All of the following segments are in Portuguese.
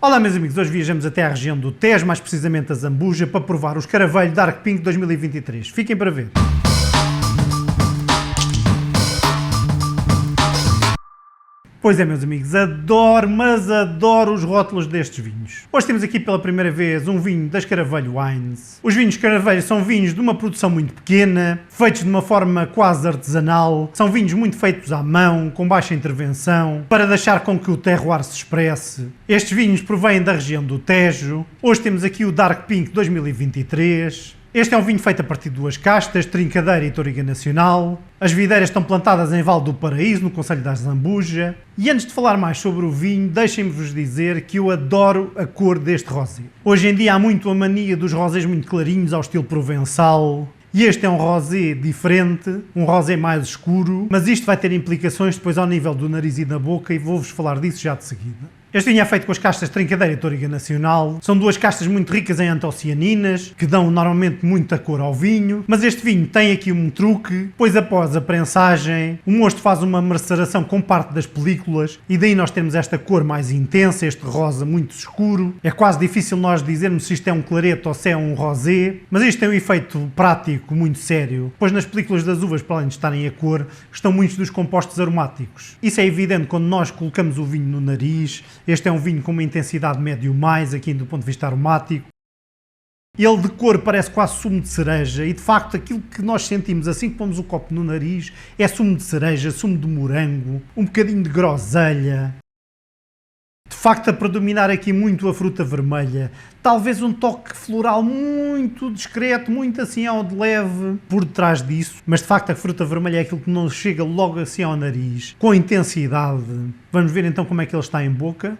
Olá meus amigos, hoje viajamos até à região do Tejo, mais precisamente a Zambuja, para provar o Escaravelho Dark Pink 2023. Fiquem para ver. Pois é meus amigos, adoro, mas adoro os rótulos destes vinhos. Hoje temos aqui pela primeira vez um vinho da Escaravelho Wines. Os vinhos Escaravelho são vinhos de uma produção muito pequena, feitos de uma forma quase artesanal, são vinhos muito feitos à mão, com baixa intervenção, para deixar com que o terroir se expresse. Estes vinhos provêm da região do Tejo. Hoje temos aqui o Dark Pink 2023. Este é um vinho feito a partir de duas castas, Trincadeira e Touriga Nacional. As videiras estão plantadas em Vale do Paraíso, no concelho da Zambuja. E antes de falar mais sobre o vinho, deixem-me-vos dizer que eu adoro a cor deste rosé. Hoje em dia há muito a mania dos rosés muito clarinhos, ao estilo provençal. E este é um rosé diferente, um rosé mais escuro, mas isto vai ter implicações depois ao nível do nariz e da boca e vou-vos falar disso já de seguida. Este vinho é feito com as castas Trincadeira e Touriga Nacional. São duas castas muito ricas em antocianinas, que dão normalmente muita cor ao vinho, mas este vinho tem aqui um truque, pois após a prensagem, o mosto faz uma maceração com parte das películas e daí nós temos esta cor mais intensa, este rosa muito escuro. É quase difícil nós dizermos se isto é um clareto ou se é um rosé, mas isto tem um efeito prático muito sério, pois nas películas das uvas, para além de estarem a cor, estão muitos dos compostos aromáticos. Isso é evidente quando nós colocamos o vinho no nariz. Este é um vinho com uma intensidade médio mais, aqui do ponto de vista aromático. Ele de cor parece quase sumo de cereja e de facto aquilo que nós sentimos assim que pomos o copo no nariz é sumo de cereja, sumo de morango, um bocadinho de groselha. De facto a predominar aqui muito a fruta vermelha, talvez um toque floral muito discreto, muito assim ao de leve por detrás disso, mas de facto a fruta vermelha é aquilo que não chega logo assim ao nariz, com intensidade. Vamos ver então como é que ele está em boca.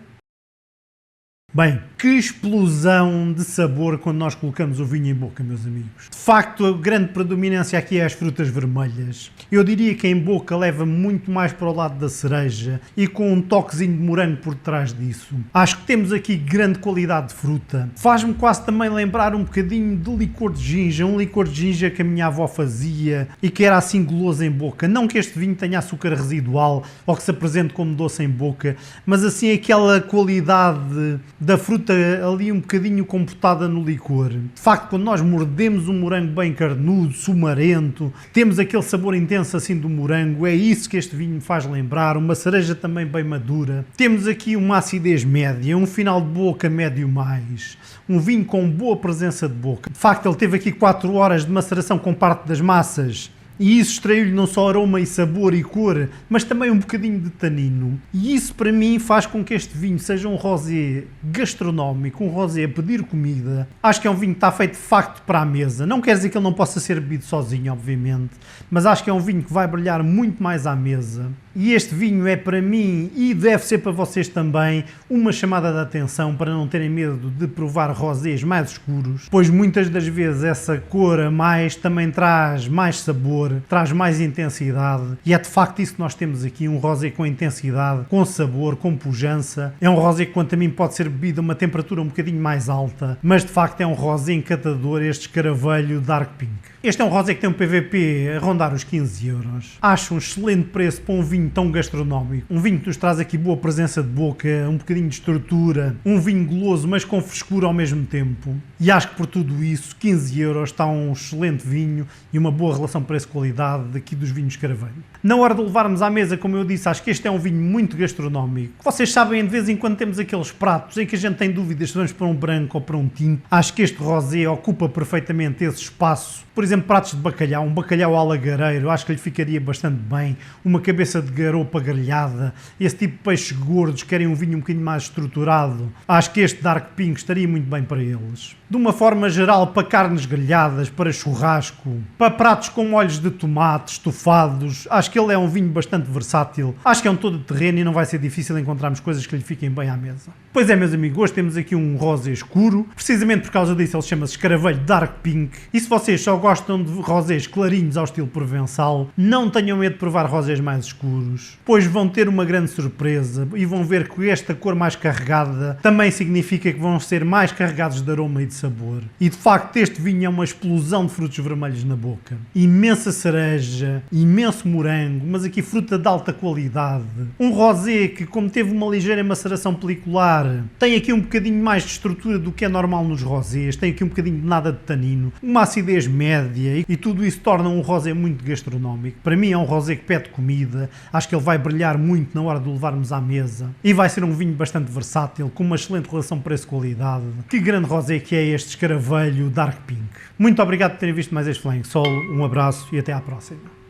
Bem, que explosão de sabor quando nós colocamos o vinho em boca, meus amigos. De facto, a grande predominância aqui é as frutas vermelhas. Eu diria que em boca leva muito mais para o lado da cereja e com um toquezinho de morango por trás disso. Acho que temos aqui grande qualidade de fruta. Faz-me quase também lembrar um bocadinho de licor de ginja, um licor de ginja que a minha avó fazia e que era assim goloso em boca. Não que este vinho tenha açúcar residual ou que se apresente como doce em boca, mas assim aquela qualidade da fruta ali um bocadinho compotada no licor. De facto, quando nós mordemos um morango bem carnudo, sumarento, temos aquele sabor intenso assim do morango, é isso que este vinho me faz lembrar, uma cereja também bem madura. Temos aqui uma acidez média, um final de boca médio mais, um vinho com boa presença de boca. De facto, ele teve aqui 4 horas de maceração com parte das massas, e isso extraiu-lhe não só aroma e sabor e cor, mas também um bocadinho de tanino. E isso para mim faz com que este vinho seja um rosé gastronómico, um rosé a pedir comida. Acho que é um vinho que está feito de facto para a mesa. Não quer dizer que ele não possa ser bebido sozinho, obviamente, mas acho que é um vinho que vai brilhar muito mais à mesa. E este vinho é para mim, e deve ser para vocês também, uma chamada de atenção para não terem medo de provar rosés mais escuros, pois muitas das vezes essa cor a mais também traz mais sabor, traz mais intensidade, e é de facto isso que nós temos aqui, um rosé com intensidade, com sabor, com pujança. É um rosé que quanto a mim pode ser bebido a uma temperatura um bocadinho mais alta, mas de facto é um rosé encantador, este Escaravelho Dark Pink. Este é um rosé que tem um PVP a rondar os 15 euros. Acho um excelente preço para um vinho tão gastronómico. Um vinho que nos traz aqui boa presença de boca, um bocadinho de estrutura, um vinho goloso mas com frescura ao mesmo tempo. E acho que por tudo isso, 15 euros está um excelente vinho e uma boa relação preço-qualidade daqui dos vinhos Escaravelho. Na hora de levarmos à mesa, como eu disse, acho que este é um vinho muito gastronómico. Vocês sabem, de vez em quando temos aqueles pratos em que a gente tem dúvidas se vamos para um branco ou para um tinto. Acho que este rosé ocupa perfeitamente esse espaço. Por exemplo, pratos de bacalhau, um bacalhau à lagareiro, acho que lhe ficaria bastante bem, uma cabeça de garopa grelhada, esse tipo de peixes gordos querem um vinho um bocadinho mais estruturado, acho que este Dark Pink estaria muito bem para eles. De uma forma geral, para carnes grelhadas, para churrasco, para pratos com molhos de tomate, estofados, acho que ele é um vinho bastante versátil, acho que é um todo-terreno e não vai ser difícil encontrarmos coisas que lhe fiquem bem à mesa. Pois é, meus amigos, hoje temos aqui um rosé escuro, precisamente por causa disso ele chama-se Escaravelho Dark Pink, e se vocês só gostam de rosés clarinhos ao estilo provençal, não tenham medo de provar rosés mais escuros, pois vão ter uma grande surpresa e vão ver que esta cor mais carregada também significa que vão ser mais carregados de aroma e de sabor. E de facto este vinho é uma explosão de frutos vermelhos na boca. Imensa cereja, imenso morango, mas aqui fruta de alta qualidade. Um rosé que, como teve uma ligeira maceração pelicular, tem aqui um bocadinho mais de estrutura do que é normal nos rosés, tem aqui um bocadinho de nada de tanino, uma acidez média e tudo isso torna um rosé muito gastronómico. Para mim é um rosé que pede comida, acho que ele vai brilhar muito na hora de o levarmos à mesa e vai ser um vinho bastante versátil, com uma excelente relação preço-qualidade. Que grande rosé que é este Escaravelho Dark Pink. Muito obrigado por terem visto mais este Flying Solo, um abraço e até à próxima.